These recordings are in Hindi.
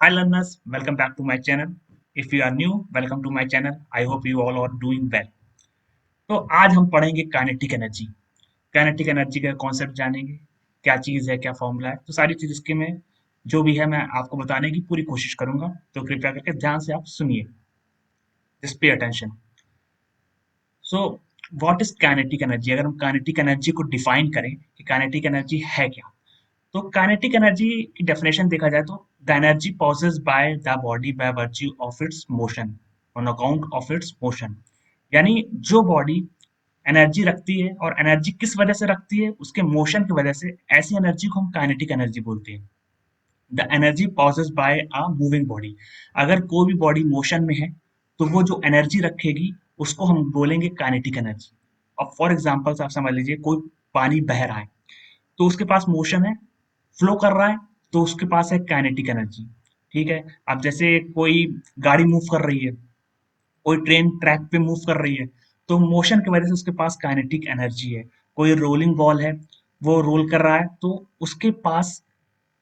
Hi learners, welcome back to my channel. If you are new, welcome to my channel. I hope you all are doing well. तो आज हम पढ़ेंगे काइनेटिक एनर्जी। काइनेटिक एनर्जी का कॉन्सेप्ट जानेंगे, क्या चीज़ है, क्या फॉर्मूला है। तो सारी चीज़ इसके में जो भी है मैं आपको बताने की पूरी कोशिश करूंगा। तो कृपया करके ध्यान से आप सुनिए। Just pay attention. So what is kinetic energy? अगर हम काइनेटिक एनर्जी को डिफाइन करें कि काइनेटिक एनर्जी है क्या, तो काइनेटिक एनर्जी की डेफिनेशन देखा जाए तो the energy possessed bye the body by virtue of its motion on account of its motion. यानी जो बॉडी एनर्जी रखती है, और एनर्जी किस वजह से रखती है, उसके मोशन की वजह से, ऐसी एनर्जी को हम काइनेटिक एनर्जी बोलते हैं। The energy possessed by a moving body. अगर कोई भी बॉडी मोशन में है तो वो जो एनर्जी रखेगी उसको हम बोलेंगे काइनेटिक एनर्जी। अब फॉर एग्जाम्पल आप समझ लीजिए कोई पानी बह रहा है तो उसके पास मोशन है, फ्लो कर रहा है, तो उसके पास है काइनेटिक एनर्जी। ठीक है। अब जैसे कोई गाड़ी मूव कर रही है, कोई ट्रेन ट्रैक पे मूव कर रही है, तो मोशन की वजह से उसके पास काइनेटिक एनर्जी है। कोई रोलिंग बॉल है, वो रोल कर रहा है तो उसके पास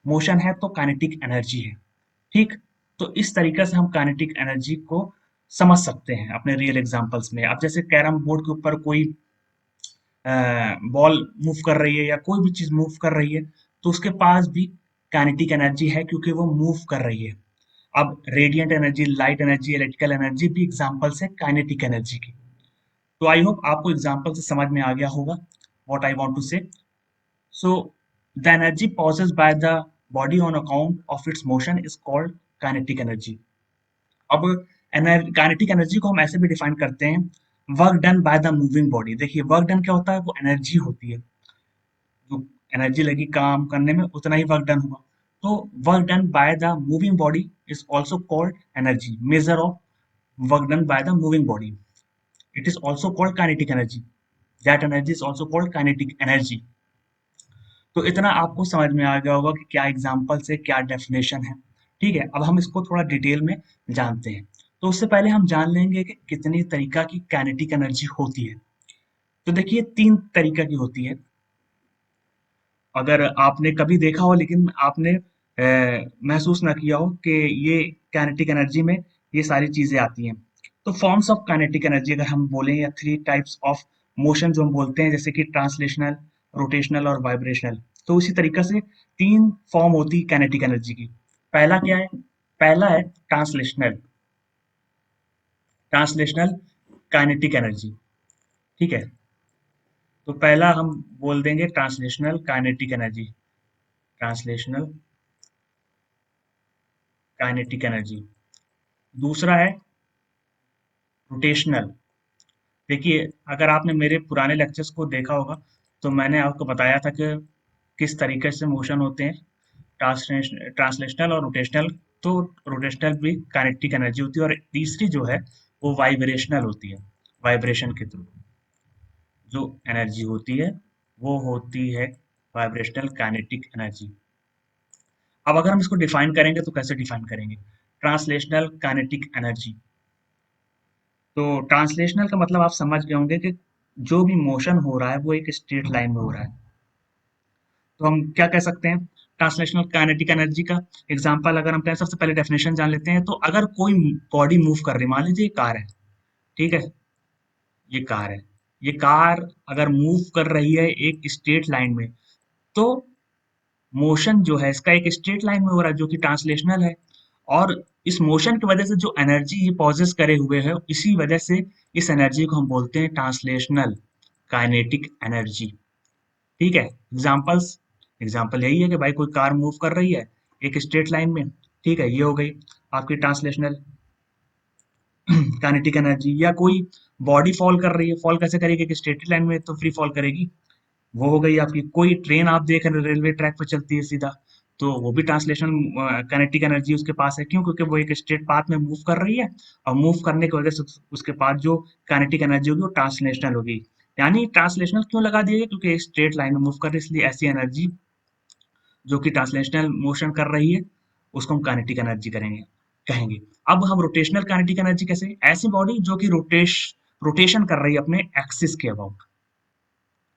मोशन है, तो काइनेटिक एनर्जी है। ठीक। तो इस तरीके से हम काइनेटिक एनर्जी को समझ सकते हैं अपने रियल एग्जांपल्स में। अब जैसे कैरम बोर्ड के ऊपर कोई बॉल मूव कर रही है या कोई भी चीज मूव कर रही है, तो उसके पास भी काइनेटिक एनर्जी है क्योंकि वो मूव कर रही है। अब radiant energy, light energy, electrical energy भी एग्जांपल्स है काइनेटिक एनर्जी की। तो आई होप आपको एग्जांपल से समझ में आ गया होगा व्हाट आई वांट टू से। So the energy possessed bye the body on account of its motion is called kinetic energy. अब काइनेटिक एनर्जी को हम ऐसे भी डिफाइन करते हैं, work done by the moving body. देखिए वर्क डन क्या होता है, वो एनर्जी होती है, जो एनर्जी लगी काम करने में उतना ही वर्क डन हुआ। तो work done by the moving body is also called energy, measure of work done by the moving body. It is also called kinetic energy. That energy is also called kinetic energy. तो इतना आपको समझ में आ गया होगा कि क्या एग्जाम्पल से क्या डेफिनेशन है। ठीक है। अब हम इसको थोड़ा डिटेल में जानते हैं। तो उससे पहले हम जान लेंगे कि कितनी तरीका की काइनेटिक एनर्जी होती है। तो देखिए तीन तरीका की होती है। अगर आपने कभी देखा हो लेकिन आपने महसूस ना किया हो कि ये काइनेटिक एनर्जी में ये सारी चीजें आती हैं। तो फॉर्म्स ऑफ काइनेटिक एनर्जी अगर हम बोलें, या थ्री टाइप्स ऑफ मोशन जो हम बोलते हैं, जैसे कि ट्रांसलेशनल, रोटेशनल और वाइब्रेशनल। तो उसी तरीके से तीन फॉर्म होती है काइनेटिक एनर्जी की। पहला क्या है? पहला है ट्रांसलेशनल। Translational kinetic energy. ठीक है। तो पहला हम बोल देंगे translational kinetic energy. Translational kinetic energy. दूसरा है रोटेशनल। देखिए अगर आपने मेरे पुराने लेक्चर्स को देखा होगा तो मैंने आपको बताया था कि किस तरीके से मोशन होते हैं, ट्रांसलेशनल और रोटेशनल। तो रोटेशनल भी काइनेटिक एनर्जी होती है। और तीसरी जो है वो वाइब्रेशनल होती है। वाइब्रेशन के थ्रू जो एनर्जी होती है वो होती है वाइब्रेशनल काइनेटिक एनर्जी। अब अगर हम इसको डिफाइन करेंगे तो कैसे डिफाइन करेंगे? Translational kinetic energy. तो ट्रांसलेशनल का मतलब आप समझ गए होंगे कि जो भी मोशन हो रहा है वो एक स्ट्रेट लाइन में हो रहा है। तो हम क्या कह सकते हैं ट्रांसलेशनल काइनेटिक एनर्जी का एग्जांपल अगर हम कहें, सबसे पहले डेफिनेशन जान लेते हैं। तो अगर कोई बॉडी मूव कर रही है, मान लीजिए ये कार है। ठीक है। ये कार है। ये कार अगर मूव कर रही है एक स्ट्रेट लाइन में, तो मोशन जो है इसका एक स्ट्रेट लाइन में हो रहा है, जो कि ट्रांसलेशनल है। और इस मोशन की वजह से जो एनर्जी ये पॉजेस करे हुए है, इसी वजह से इस एनर्जी को हम बोलते हैं ट्रांसलेशनल काइनेटिक एनर्जी। ठीक है। एग्जांपल्स, एग्जांपल यही है कि भाई कोई कार मूव कर रही है एक स्ट्रेट लाइन में। ठीक है। ये हो गई आपकी ट्रांसलेशनल काइनेटिक एनर्जी। या कोई बॉडी फॉल कर रही है, फॉल कैसे करेगी? एक स्ट्रेट लाइन में तो फ्री फॉल करेगी। वो हो गई आपकी। कोई ट्रेन आप देख रहे हैं रेलवे ट्रैक पर चलती है सीधा, तो वो भी ट्रांसलेशनल काइनेटिक एनर्जी उसके पास है। क्यों? क्योंकि वो एक स्ट्रेट पाथ में मूव कर रही है, और मूव करने की वजह से उसके पास जो काइनेटिक एनर्जी होगी वो ट्रांसलेशनल होगी। यानी ट्रांसलेशनल क्यों लगा दिया गया? क्योंकि एक स्ट्रेट लाइन में मूव कर रही है, इसलिए ऐसी एनर्जी जो कि ट्रांसलेशनल मोशन कर रही है उसको हम काइनेटिक एनर्जी करेंगे, कहेंगे। अब हम रोटेशनल काइनेटिक एनर्जी कैसे? ऐसी बॉडी जो कि रोटेशन कर रही है अपने एक्सिस के अबाउट,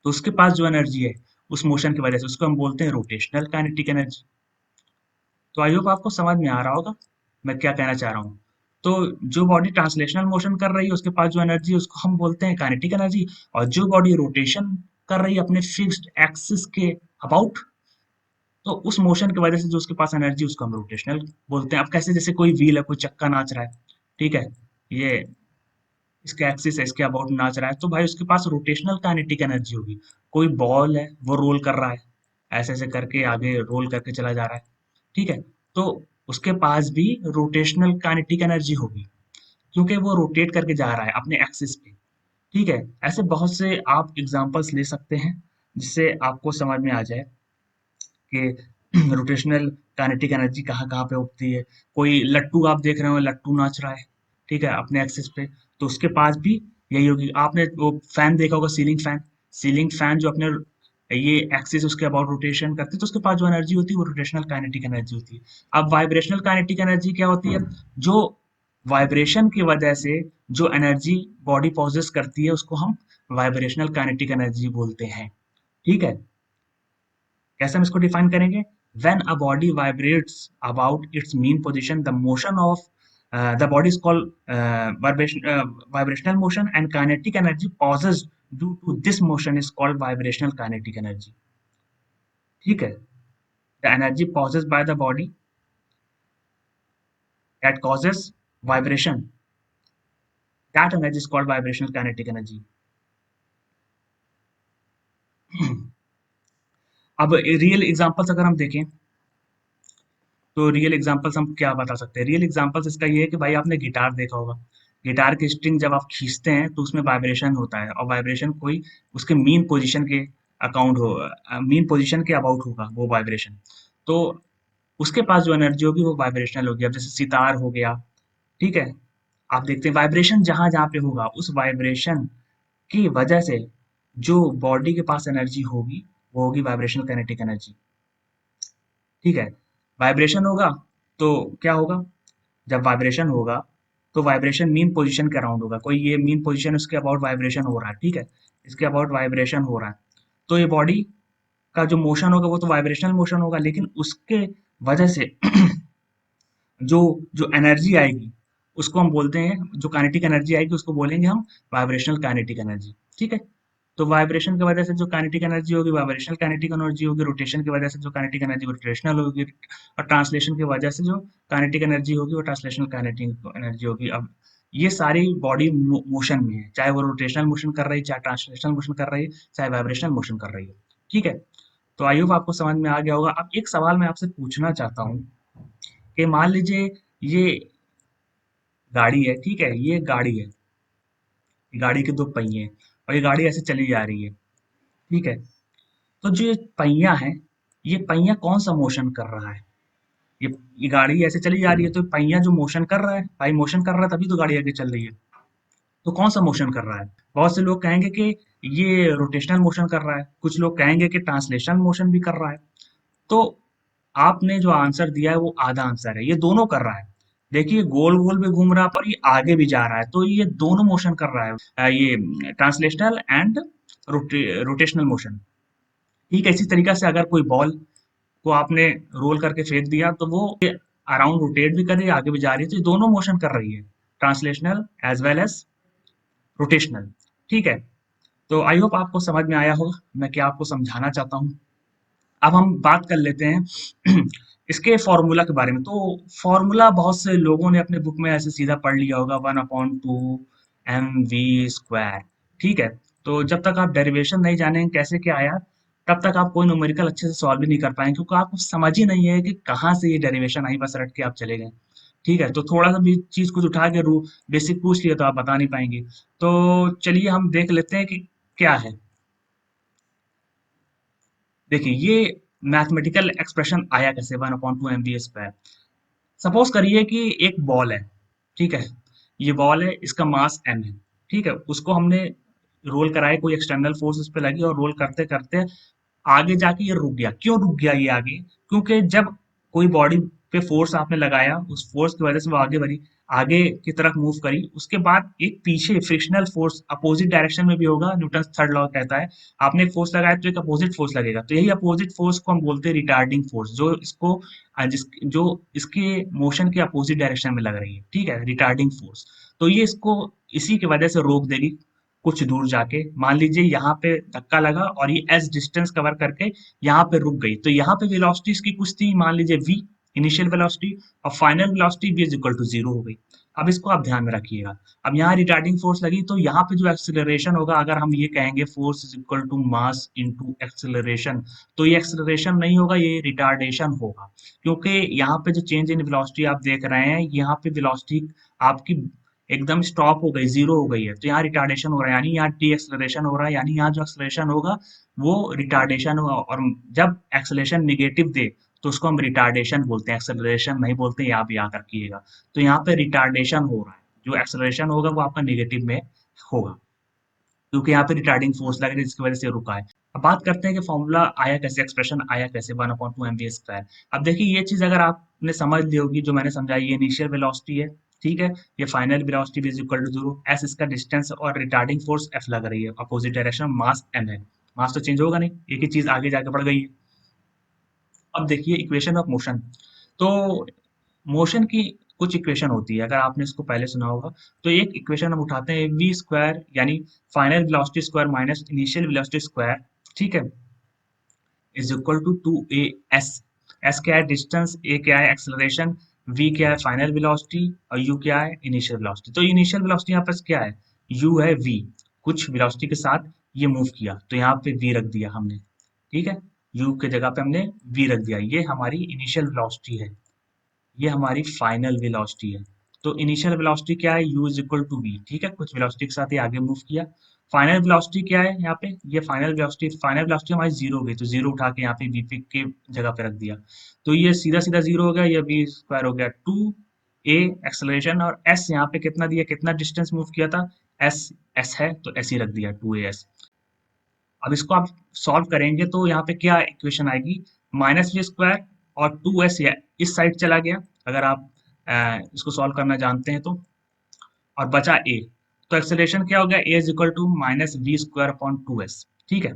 तो उसके पास जो एनर्जी है उस मोशन की वजह से, उसको हम बोलते हैं रोटेशनल काइनेटिक एनर्जी। तो आई होप आपको समझ में आ रहा होगा मैं क्या कहना चाह रहा हूँ। तो जो बॉडी ट्रांसलेशनल मोशन कर रही है उसके पास जो एनर्जी है उसको हम बोलते हैं काइनेटिक एनर्जी, और जो बॉडी रोटेशन कर रही है अपने फिक्स्ड एक्सिस के अबाउट, तो उस मोशन की वजह से जो उसके पास एनर्जी उसको हम रोटेशनल बोलते हैं। अब कैसे, जैसे कोई व्हील है, कोई चक्का नाच रहा है, ठीक है, ये इसके एक्सिस है, इसके अबाउट नाच रहा है, तो भाई उसके पास रोटेशनल काइनेटिक एनर्जी होगी। कोई बॉल है वो रोल कर रहा है, ऐसे ऐसे करके आगे रोल करके चला जा रहा है, ठीक है, तो उसके पास भी रोटेशनल काइनेटिक एनर्जी होगी, क्योंकि वो रोटेट करके जा रहा है अपने एक्सिस पे, ठीक है। ऐसे बहुत से आप एग्जांपल्स ले सकते हैं जिससे आपको समझ में आ जाए कि रोटेशनल काइनेटिक एनर्जी कहाँ कहाँ पे उगती है। कोई लट्टू आप देख रहे हो, लट्टू नाच रहा है, ठीक है, अपने एक्सिस पे, तो उसके पास भी यही होगी। आपने वो फैन देखा होगा, सीलिंग फैन, सीलिंग फैन जो अपने ये एक्सिस उसके अबाउट रोटेशन करती है, तो उसके पास जो एनर्जी होती है वो रोटेशनल काइनेटिक एनर्जी होती है। अब वाइब्रेशनल काइनेटिक एनर्जी क्या होती है? जो वाइब्रेशन की वजह से जो एनर्जी बॉडी पॉजेस करती है उसको हम वाइब्रेशनल काइनेटिक एनर्जी बोलते हैं, ठीक है। कैसे हम इसको डिफाइन करेंगे? When a body vibrates about its mean position, the motion of the body is called vibrational motion, and kinetic energy possessed due to this motion is called vibrational kinetic energy, ठीक है। The energy possessed by the body that causes vibration, that energy is called vibrational kinetic energy. अब रियल एग्जांपल्स अगर हम देखें, तो रियल एग्जांपल्स हम क्या बता सकते हैं? रियल एग्जांपल्स इसका ये है कि भाई आपने गिटार देखा होगा, गिटार की स्ट्रिंग जब आप खींचते हैं तो उसमें वाइब्रेशन होता है, और वाइब्रेशन कोई उसके मीन पोजीशन के अकाउंट हो, मीन पोजीशन के अबाउट होगा वो वाइब्रेशन, तो उसके पास जो एनर्जी होगी वो वाइब्रेशनल होगी। अब जैसे सितार हो गया, ठीक है, आप देखते हैं वाइब्रेशन जहां जहां पे होगा उस वाइब्रेशन की वजह से जो बॉडी के पास एनर्जी होगी वो होगी वाइब्रेशनल काइनेटिक एनर्जी, ठीक है। वाइब्रेशन होगा तो क्या होगा? जब वाइब्रेशन होगा तो वाइब्रेशन मीन पोजीशन के अराउंड होगा, कोई ये मीन पोजीशन उसके अबाउट वाइब्रेशन हो रहा है, ठीक है, इसके अबाउट वाइब्रेशन हो रहा है, तो ये बॉडी का जो मोशन होगा वो तो वाइब्रेशनल मोशन होगा, लेकिन उसके वजह से जो जो एनर्जी आएगी उसको हम बोलते हैं, जो काइनेटिक एनर्जी आएगी उसको बोलेंगे हम वाइब्रेशनल काइनेटिक एनर्जी, ठीक है। तो वाइब्रेशन की वजह से जो काइनेटिक एनर्जी होगी वाइब्रेशनल काइनेटिक एनर्जी होगी, रोटेशन की वजह से जो काइनेटिक एनर्जी रोटेशनल होगी, और ट्रांसलेशन की वजह से जो काइनेटिक एनर्जी होगी वो ट्रांसलेशनल काइनेटिक एनर्जी होगी। अब ये सारी बॉडी मोशन में है, चाहे वो रोटेशनल मोशन कर रही है, चाहे ट्रांसलेशनल मोशन कर रही है, चाहे वाइब्रेशनल मोशन कर रही है, ठीक है। तो आई होप आपको समझ में आ गया होगा। अब एक सवाल मैं आपसे पूछना चाहता हूँ कि मान लीजिए ये गाड़ी है, ठीक है, ये गाड़ी है, गाड़ी के दो पहिए हैं, और ये गाड़ी ऐसे चली जा रही है, ठीक है। तो जो ये पहिया है, ये पहिया कौन सा मोशन कर रहा है? ये गाड़ी ऐसे चली जा रही है तो पहिया जो मोशन कर रहा है, भाई मोशन कर रहा है तभी तो गाड़ी आगे चल रही है, तो कौन सा मोशन कर रहा है? बहुत से लोग कहेंगे कि ये रोटेशनल मोशन कर रहा है, कुछ लोग कहेंगे कि ट्रांसलेशनल मोशन भी कर रहा है। तो आपने जो आंसर दिया है वो आधा आंसर है, ये दोनों कर रहा है। देखिए गोल गोल में घूम रहा है पर ये आगे भी जा रहा है, तो ये दोनों मोशन कर रहा है, ये ट्रांसलेशनल एंड रोटेशनल मोशन, ठीक है। इसी तरीका से अगर कोई बॉल को आपने रोल करके फेंक दिया तो वो अराउंड रोटेट भी कर रही है, आगे भी जा रही है, तो ये दोनों मोशन कर रही है, translational as well as rotational, ठीक है। तो आई होप आपको समझ में आया होगा मैं क्या आपको समझाना चाहता हूँ। अब हम बात कर लेते हैं इसके फॉर्मूला के बारे में। तो फॉर्मूला बहुत से लोगों ने अपने बुक में ऐसे सीधा पढ़ लिया होगा, 1/2 mv², ठीक है। तो जब तक आप डेरिवेशन नहीं जानेंगे कैसे क्या आया, तब तक आप कोई न्यूमेरिकल अच्छे से सॉल्व भी नहीं कर पाएंगे, क्योंकि आपको समझ ही नहीं है कि कहाँ से ये डेरिवेशन आई, बस रट के आप चले गए, ठीक है। तो थोड़ा सा भी चीज कुछ उठा के रू बेसिक पूछ लिया तो आप बता नहीं पाएंगे। तो चलिए हम देख लेते हैं कि क्या है। देखिए ये मैथमेटिकल एक्सप्रेशन आया कैसे, 1/2 mv²। सपोज करिए कि एक बॉल है, ठीक है, ये बॉल है, इसका मास m है, ठीक है, उसको हमने रोल कराया, कोई एक्सटर्नल फोर्स उस पे लगी और रोल करते करते आगे जाके ये रुक गया। क्यों रुक गया ये आगे? क्योंकि जब कोई बॉडी फिर फोर्स आपने लगाया, उस फोर्स की वजह से वो आगे बढ़ी, आगे की तरफ मूव करी, उसके बाद एक पीछे फ्रिक्शनल फोर्स अपोजिट डायरेक्शन में भी होगा, न्यूटन थर्ड लॉ कहता है। आपने एक फोर्स लगाया तो एक अपोजिट फोर्स लगेगा, तो यही अपोजिट फोर्स को हम बोलते हैं रिटार्डिंग फोर्स, जो इसको जो इसके मोशन के अपोजिट डायरेक्शन में लग रही है, ठीक है, रिटार्डिंग फोर्स। तो ये इसको इसी की वजह से रोक देगी कुछ दूर जाके। मान लीजिए यहाँ पे धक्का लगा और ये एस डिस्टेंस कवर करके यहाँ पे रुक गई, तो यहाँ पे वेलोसिटी इसकी कुछ थी, मान लीजिए v इनिशियल वेलोसिटी, और final velocity v is equal to zero हो गई। अब इसको आप ध्यान में रखिएगा। अब यहाँ रिटार्डिंग फोर्स लगी, तो यहाँ पे जो एक्सेलरेशन होगा, अगर हम ये कहेंगे force is equal to mass into acceleration, तो ये एक्सेलरेशन नहीं होगा, ये रिटार्डेशन होगा। क्योंकि यहाँ पे जो चेंज इन वेलोसिटी आप देख रहे हैं, यहाँ पे वेलोसिटी आपकी एकदम स्टॉप हो गई, जीरो हो गई है, तो यहाँ रिटार्डेशन हो रहा है, यानी यहाँ डी एक्सेलरेशन हो रहा है, यानी यहाँ जो एक्सेलरेशन होगा वो रिटार्डेशन होगा। और जब एक्सेलरेशन निगेटिव दे तो उसको हम रिटार्डेशन बोलते हैं, एक्सेलरेशन नहीं बोलते, यहाँ भी याद रखिएगा। तो यहाँ पे रिटार्डेशन हो रहा है, जो एक्सेलरेशन होगा वो आपका निगेटिव में होगा, क्योंकि यहाँ पे रिटार्डिंग फोर्स लग रही है जिसकी वजह से रुका है। अब बात करते हैं कि फॉर्मूला आया कैसे, एक्सप्रेशन आया कैसे, 1/2 mv²। अब देखिए ये चीज अगर आपने समझ ली होगी जो मैंने समझाई, ये इनिशियल वेलोसिटी है, ठीक है, ये final velocity is equal to zero, S इसका डिस्टेंस और रिटार्डिंग फोर्स एफ लग रही है, अपोजिट डायरेक्शन, मास एम है। मास तो चेंज होगा नहीं, एक ही चीज आगे जाके बढ़ गई है। अब देखिए इक्वेशन ऑफ मोशन। तो मोशन की कुछ इक्वेशन होती है, अगर आपने इसको पहले सुना होगा, तो एक इक्वेशन हम उठाते हैं, वी स्क्वायर यानी final velocity square minus initial velocity square, ठीक है, is equal to 2a s। s क्या है, डिस्टेंस, a क्या है, एक्सेलरेशन, v क्या है, फाइनल वेलोसिटी, और u क्या है, इनिशियल वेलोसिटी। तो इनिशियल वेलोसिटी यहाँ पर क्या है, u है, v कुछ वेलोसिटी के साथ ये मूव किया, तो यहाँ पे v रख दिया हमने, ठीक है, u के जगह पे हमने v रख दिया, ये हमारी इनिशियल वेलोसिटी है, ये हमारी फाइनल वेलोसिटी है। तो इनिशियल वेलोसिटी क्या है, u is equal to v, ठीक है, कुछ वेलोसिटी के साथ ये आगे मूव किया। फाइनल वेलोसिटी क्या है यहाँ पे, ये फाइनल वेलोसिटी हमारी जीरो हो गई, तो जीरो उठा के यहाँ पे v पे के जगह पे रख दिया, तो ये सीधा सीधा जीरो हो गया, ये v स्क्वायर हो गया, 2a एक्सेलरेशन, और s यहाँ पे कितना दिया, कितना डिस्टेंस मूव किया था, s है तो s ही रख दिया, 2as। अब इसको आप सॉल्व करेंगे तो यहाँ पे क्या इक्वेशन आएगी, माइनस वी स्क्वायर और 2s इस साइड चला गया, अगर आप इसको सॉल्व करना जानते हैं तो, और बचा a, तो एक्सेलरेशन क्या हो गया, a is equal to minus V square upon 2s, ठीक है।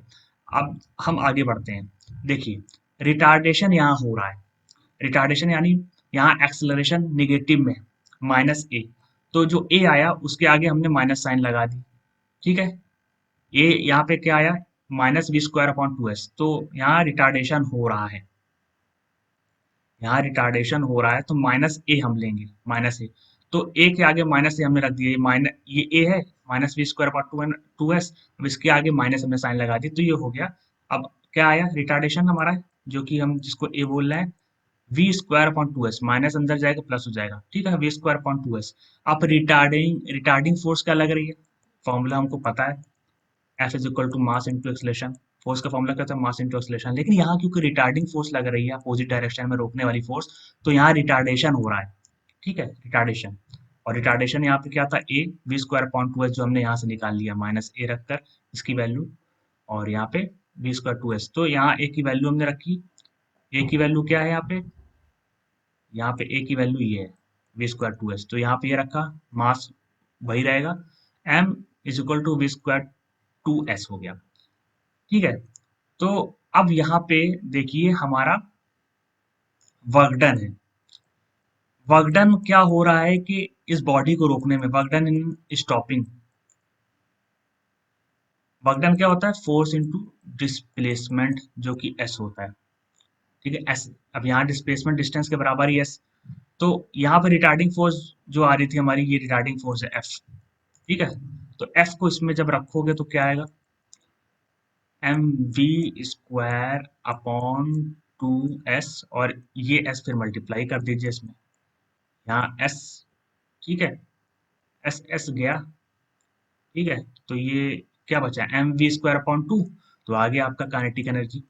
अब हम आगे बढ़ते हैं, देखिए रिटार्डेशन यहाँ हो रहा है, रिटार्डेशन यानी यहाँ एक्सेलरेशन निगेटिव में, माइनस ए, तो जो ए आया उसके आगे हमने माइनस साइन लगा दी, ठीक है, ये यहाँ पे क्या आया, minus V square upon 2s, तो यहाँ रिटार्डेशन हो रहा है, यहाँ रिटार्डेशन हो रहा है, तो माइनस ए हम लेंगे, माइनस ए, तो ए के आगे माइनस ए हमने रख दिया, ये माइनस, ये ए है, minus V square upon 2s, अब इसके आगे माइनस हमने साइन लगा दी, तो ये हो गया। अब क्या आया, रिटार्डेशन हमारा, जो कि हम जिसको ए बोल रहे हैं, V square upon 2s, minus अंदर जाएगा प्लस हो जाएगा, ठीक है, वी स्क्वायर अपॉन 2s। अब रिटार्डिंग फोर्स क्या लग रही है, फॉर्मूला हमको पता है, F is equal to mass into acceleration, force का फॉर्मूला क्या था, मास इंटू एक्सलेशन, लेकिन यहाँ क्योंकि रिटार्डिंग फोर्स लग रही है, अपोजिट डायरेक्शन में रोकने वाली फोर्स, तो यहाँ रिटार्डेशन हो रहा है, ठीक है, रिटार्डेशन। और रिटार्डेशन यहाँ पे क्या था, A V square upon 2s, जो हमने यहाँ से निकाल लिया, माइनस ए रखकर इसकी वैल्यू, और यहाँ पे वी स्क्वायर 2s, तो यहाँ ए की वैल्यू हमने रखी, ए की वैल्यू क्या है यहाँ पे ए की वैल्यू ये है, वी स्क्वायर 2s, तो यहाँ पे ये रखा, मास वही रहेगा, M is equal to V square 2s हो गया, ठीक है। तो अब यहाँ पे देखिए हमारा वर्क डन है, वर्क डन क्या हो रहा है कि इस बॉडी को रोकने में, work done in stopping, work done क्या होता है, फोर्स इनटू डिस्प्लेसमेंट, जो कि एस होता है, ठीक है, एस। अब यहाँ डिस्प्लेसमेंट डिस्टेंस के बराबर ही एस, तो यहाँ पे रिटार्डिंग फोर्स जो आ रही थी हमारी, ये रिटार्डिंग फोर्स है एफ, ठीक है, तो एफ को इसमें जब रखोगे तो क्या आएगा, M V square upon 2s, और ये s फिर मल्टीप्लाई कर दीजिए इसमें, यहाँ s, ठीक है, एस एस गया, ठीक है, तो ये क्या बचा, एम वी स्क्वायर अपॉन 2, तो आ गया आपका kinetic energy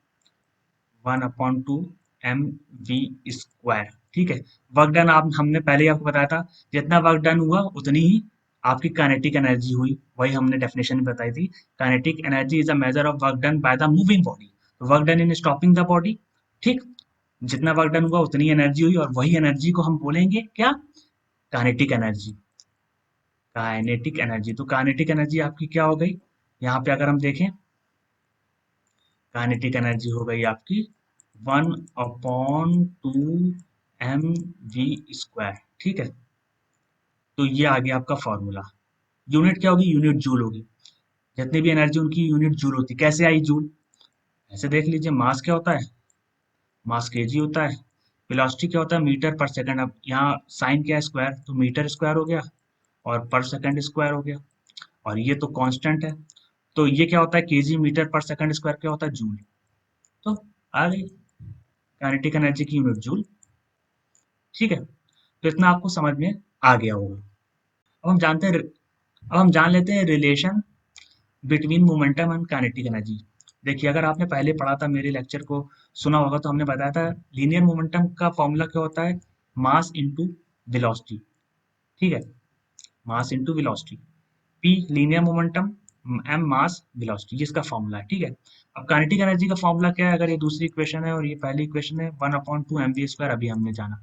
1/2 M V square, ठीक है। वर्क डन आप हमने पहले ही आपको बताया था, जितना वर्क डन हुआ उतनी ही आपकी काइनेटिक एनर्जी हुई, वही हमने डेफिनेशन में बताई थी, kinetic energy is a measure of work done by the moving body, work done in stopping the body, ठीक। जितना वर्क डन हुआ उतनी एनर्जी हुई, और वही एनर्जी को हम बोलेंगे क्या, काइनेटिक एनर्जी। काइनेटिक एनर्जी, तो काइनेटिक एनर्जी आपकी क्या हो गई, यहाँ पे अगर हम देखें, काइनेटिक एनर्जी हो गई आपकी 1/2 mv²। ठीक है, तो ये आ गया आपका फॉर्मूला। यूनिट क्या होगी, यूनिट जूल होगी। जितनी भी एनर्जी उनकी यूनिट जूल होती है। कैसे आई जूल, ऐसे देख लीजिए, मास क्या होता है, मास केजी होता है। वेलोसिटी क्या होता है, मीटर पर सेकंड। अब यहाँ साइन क्या है, स्क्वायर, तो मीटर स्क्वायर हो गया और पर सेकंड स्क्वायर हो गया, और ये तो कांस्टेंट है। तो ये क्या होता है, केजी मीटर पर सेकंड स्क्वायर क्या होता है, जूल। तो आ गई काइनेटिक एनर्जी की यूनिट जूल। ठीक है, तो इतना आपको समझ में आ गया होगा। अब हम जान लेते हैं relation between momentum and kinetic energy. देखिए, अगर आपने पहले पढ़ा था, मेरे लेक्चर को सुना होगा, तो हमने बताया था लीनियर मोमेंटम का फॉर्मूला क्या होता है, मास इनटू वेलोसिटी। ठीक है, mass into velocity, P linear momentum, M mass velocity, ये इसका फॉर्मूला है। ठीक है, अब काइनेटिक एनर्जी का फॉर्मूला क्या है, अगर ये दूसरी इक्वेशन है और ये पहली इक्वेशन है, 1/2 mv², अभी हमने जाना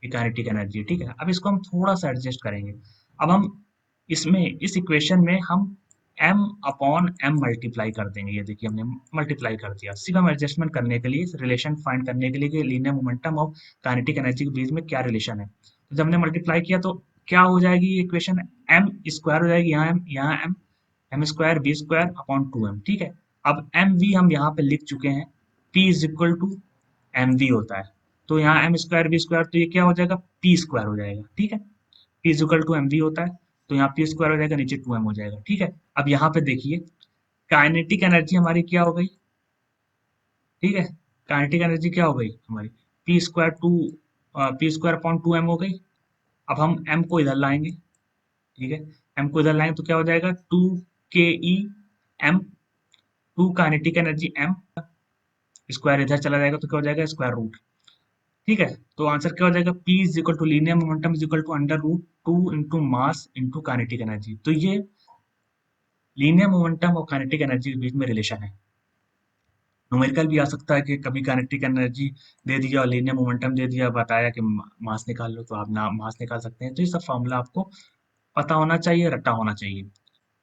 ये काइनेटिक एनर्जी है। ठीक है, अब इसको हम थोड़ा सा एडजस्ट करेंगे। अब हम इसमें, इस इक्वेशन में हम m अपॉन m मल्टीप्लाई कर देंगे। ये देखिए, हमने मल्टीप्लाई कर दिया, सिर्फ हम एडजस्टमेंट करने के लिए, रिलेशन फाइंड करने के लिए कि लीनियर मोमेंटम और काइनेटिक एनर्जी के बीच में क्या रिलेशन है। तो जब हमने मल्टीप्लाई किया तो क्या हो जाएगी ये इक्वेशन, m स्क्वायर हो जाएगी, यहाँ m, m² v² upon 2m। ठीक है, अब mv हम यहाँ पे लिख चुके हैं, p is equal to mv होता है, तो यहाँ m² v², तो ये क्या हो जाएगा, p² हो जाएगा। ठीक है, p is equal to mv होता है, तो यहाँ p² हो जाएगा, नीचे 2m हो जाएगा। ठीक है, अब यहाँ पे देखिए, काइनेटिक एनर्जी हमारी क्या हो गई, ठीक है, काइनेटिक एनर्जी क्या हो गई हमारी, p² अपॉन 2m हो गई। अब हम m को इधर लाएंगे, ठीक है, m को इधर लाएंगे तो क्या हो जाएगा, 2ke m, 2 kinetic energy m, square इधर चला जाएगा तो क्या हो जाएगा, स्क्वायर रूट। ठीक है, तो आंसर क्या हो जाएगा, p is equal to linear momentum is equal to √2 into mass into kinetic energy. तो ये लीनियर मोमेंटम और काइनेटिक एनर्जी के बीच में रिलेशन है। न्यूमेरिकल भी आ सकता है कि कभी काइनेटिक एनर्जी दे दिया और लीनियर मोमेंटम दे दिया, बताया कि मास निकाल लो, तो आप ना मास निकाल सकते हैं। तो ये सब फॉर्मूला आपको पता होना चाहिए, रट्टा होना चाहिए।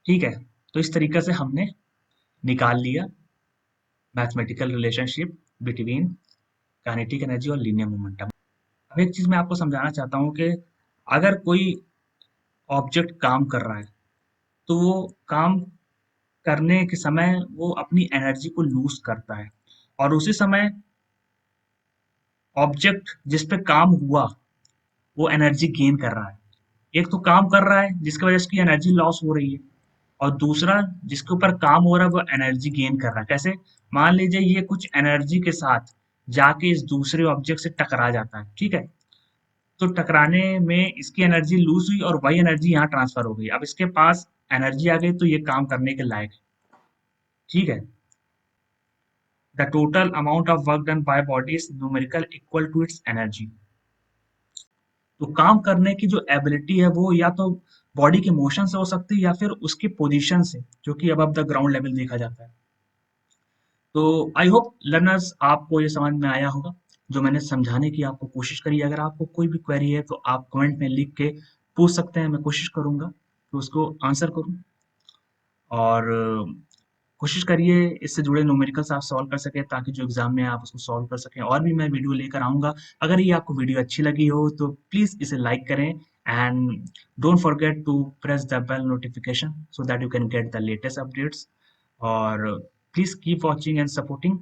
ठीक है, तो इस तरीके से हमने निकाल लिया mathematical relationship between kinetic energy और लीनियर मोमेंटम। अब एक चीज मैं आपको समझाना चाहता हूँ कि अगर कोई ऑब्जेक्ट काम कर रहा है, तो वो काम करने के समय वो अपनी एनर्जी को लूज करता है, और उसी समय ऑब्जेक्ट जिस पे काम हुआ वो एनर्जी गेन कर रहा है। एक तो काम कर रहा है जिसकी वजह से उसकी एनर्जी लॉस हो रही है, और दूसरा जिसके ऊपर काम हो रहा है वो एनर्जी गेन कर रहा है। कैसे, मान लीजिए ये कुछ एनर्जी के साथ जाके इस दूसरे ऑब्जेक्ट से टकरा जाता है। ठीक है, तो टकराने में इसकी एनर्जी लूज हुई और वही एनर्जी यहाँ ट्रांसफर हो गई। अब इसके पास एनर्जी आ गई, तो ये काम करने के लायक है। ठीक है, the total amount of work done by body is numerical equal to its energy. तो काम करने की जो एबिलिटी है वो या तो बॉडी के मोशन से हो सकती है, या फिर उसकी पोजीशन से, जो कि अबव द ग्राउंड लेवल देखा जाता है। तो आई होप लर्नर्स आपको ये समझ में आया होगा, जो मैंने समझाने की आपको कोशिश करी। अगर आपको कोई भी क्वेरी है तो आप कमेंट में लिख के पूछ सकते हैं, मैं कोशिश करूंगा कि उसको आंसर करूं। और कोशिश करिए इससे जुड़े न्यूमेरिकल्स आप सॉल्व कर सकें, ताकि जो एग्जाम में आप उसको सॉल्व कर सकें। और भी मैं वीडियो लेकर आऊँगा। अगर ये आपको वीडियो अच्छी लगी हो तो प्लीज़ इसे लाइक करें, and don't forget to press the bell notification so that you can get the latest updates. और please keep watching and supporting.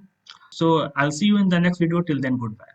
So I will see you in the next video, till then good bye.